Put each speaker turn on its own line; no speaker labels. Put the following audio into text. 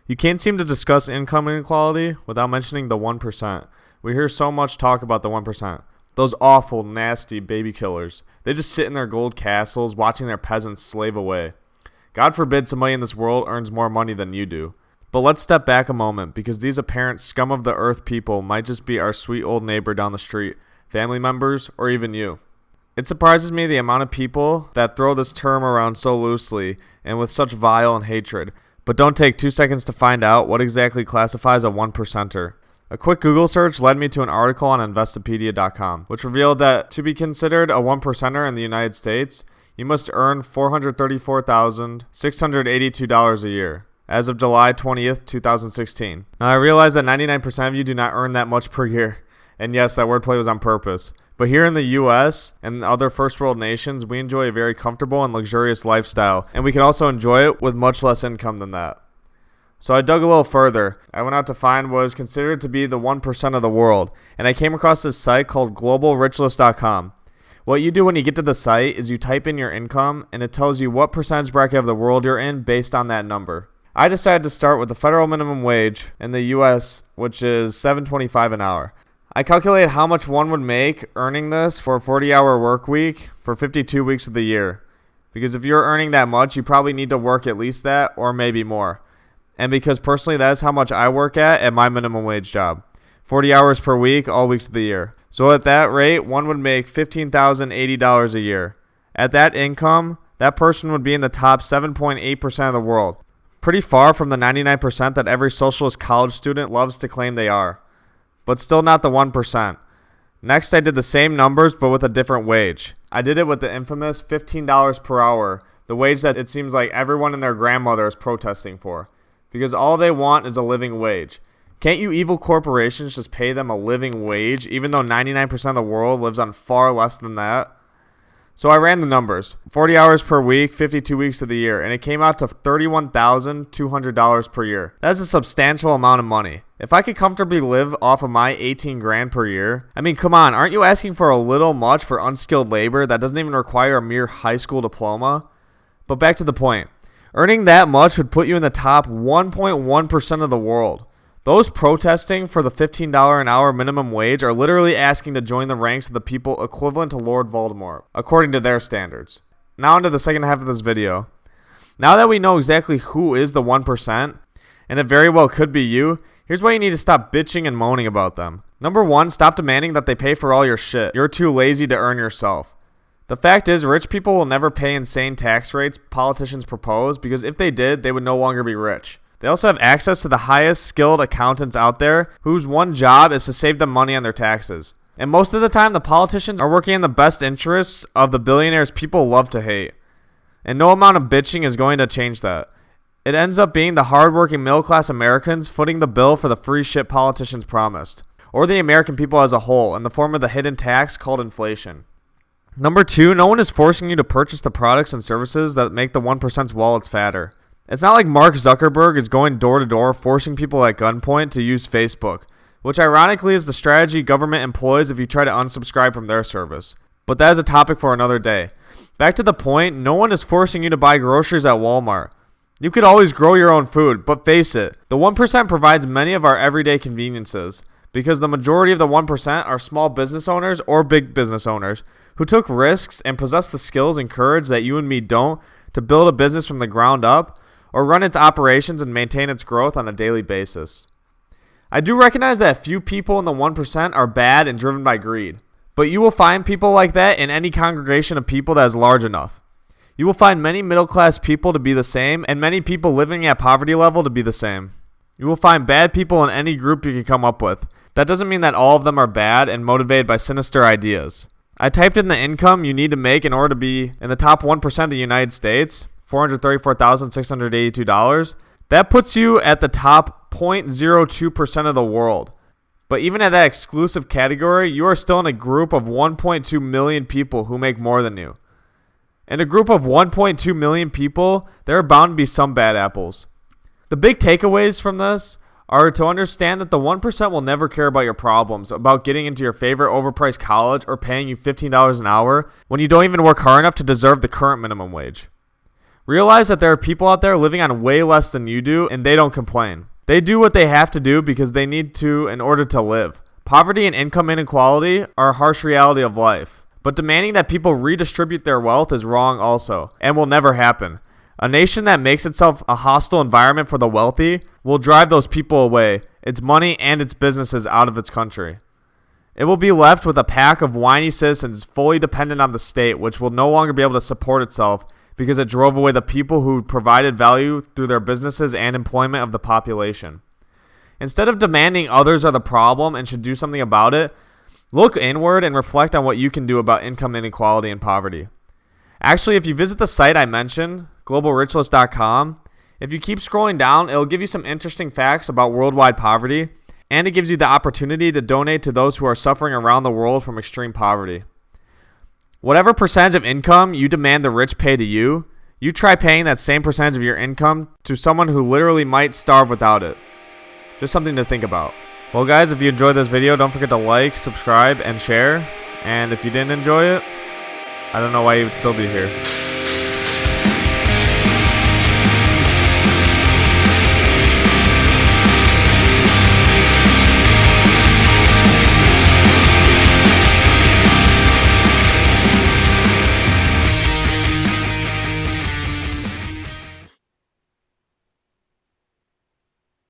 You can't seem to discuss income inequality without mentioning the 1%. We hear so much talk about the 1%. Those awful, nasty baby killers. They just sit in their gold castles watching their peasants slave away. God forbid somebody in this world earns more money than you do. But let's step back a moment, because these apparent scum of the earth people might just be our sweet old neighbor down the street, family members, or even you. It surprises me the amount of people that throw this term around so loosely and with such vile and hatred, but don't take 2 seconds to find out what exactly classifies a 1%er. A quick Google search led me to an article on Investopedia.com, which revealed that to be considered a 1%er in the United States, you must earn $434,682 a year, as of July 20th, 2016. Now, I realize that 99% of you do not earn that much per year, and yes, that wordplay was on purpose. But here in the US and other first world nations, we enjoy a very comfortable and luxurious lifestyle, and we can also enjoy it with much less income than that. So I dug a little further. I went out to find what is considered to be the 1% of the world, and I came across this site called globalrichlist.com. What you do when you get to the site is you type in your income, and it tells you what percentage bracket of the world you're in based on that number. I decided to start with the federal minimum wage in the US, which is $7.25 an hour. I calculated how much one would make earning this for a 40-hour work week for 52 weeks of the year. Because if you're earning that much, you probably need to work at least that or maybe more. And because personally that is how much I work at my minimum wage job. 40 hours per week, all weeks of the year. So at that rate, one would make $15,080 a year. At that income, that person would be in the top 7.8% of the world. Pretty far from the 99% that every socialist college student loves to claim they are. But still not the 1%. Next, I did the same numbers but with a different wage. I did it with the infamous $15 per hour, the wage that it seems like everyone and their grandmother is protesting for. Because all they want is a living wage. Can't you evil corporations just pay them a living wage, even though 99% of the world lives on far less than that? So I ran the numbers. 40 hours per week, 52 weeks of the year, and it came out to $31,200 per year. That's a substantial amount of money. If I could comfortably live off of my 18 grand per year, I mean, come on, aren't you asking for a little much for unskilled labor that doesn't even require a mere high school diploma? But back to the point. Earning that much would put you in the top 1.1% of the world. Those protesting for the $15 an hour minimum wage are literally asking to join the ranks of the people equivalent to Lord Voldemort, according to their standards. Now into the second half of this video. Now that we know exactly who is the 1%, and it very well could be you, here's why you need to stop bitching and moaning about them. Number 1, stop demanding that they pay for all your shit. You're too lazy to earn yourself. The fact is, rich people will never pay insane tax rates politicians propose, because if they did, they would no longer be rich. They also have access to the highest skilled accountants out there whose one job is to save them money on their taxes. And most of the time, the politicians are working in the best interests of the billionaires people love to hate. And no amount of bitching is going to change that. It ends up being the hardworking middle-class Americans footing the bill for the free shit politicians promised. Or the American people as a whole, in the form of the hidden tax called inflation. Number 2, no one is forcing you to purchase the products and services that make the 1%'s wallets fatter. It's not like Mark Zuckerberg is going door to door forcing people at gunpoint to use Facebook, which ironically is the strategy government employs if you try to unsubscribe from their service. But that is a topic for another day. Back to the point, no one is forcing you to buy groceries at Walmart. You could always grow your own food, but face it, the 1% provides many of our everyday conveniences, because the majority of the 1% are small business owners or big business owners who took risks and possess the skills and courage that you and me don't to build a business from the ground up or run its operations and maintain its growth on a daily basis. I do recognize that few people in the 1% are bad and driven by greed, but you will find people like that in any congregation of people that is large enough. You will find many middle-class people to be the same and many people living at poverty level to be the same. You will find bad people in any group you can come up with. That doesn't mean that all of them are bad and motivated by sinister ideas. I typed in the income you need to make in order to be in the top 1% of the United States, $434,682. That puts you at the top 0.02% of the world. But even at that exclusive category, you are still in a group of 1.2 million people who make more than you. In a group of 1.2 million people, there are bound to be some bad apples. The big takeaways from this are to understand that the 1% will never care about your problems, about getting into your favorite overpriced college or paying you $15 an hour when you don't even work hard enough to deserve the current minimum wage. Realize that there are people out there living on way less than you do, and they don't complain. They do what they have to do because they need to in order to live. Poverty and income inequality are a harsh reality of life, but demanding that people redistribute their wealth is wrong also, and will never happen. A nation that makes itself a hostile environment for the wealthy will drive those people away, its money and its businesses out of its country. It will be left with a pack of whiny citizens fully dependent on the state, which will no longer be able to support itself because it drove away the people who provided value through their businesses and employment of the population. Instead of demanding others are the problem and should do something about it, look inward and reflect on what you can do about income inequality and poverty. Actually, if you visit the site I mentioned, globalrichlist.com, if you keep scrolling down, it'll give you some interesting facts about worldwide poverty, and it gives you the opportunity to donate to those who are suffering around the world from extreme poverty. Whatever percentage of income you demand the rich pay to you, you try paying that same percentage of your income to someone who literally might starve without it. Just something to think about. Well guys, if you enjoyed this video, don't forget to like, subscribe, and share. And if you didn't enjoy it, I don't know why you would still be here.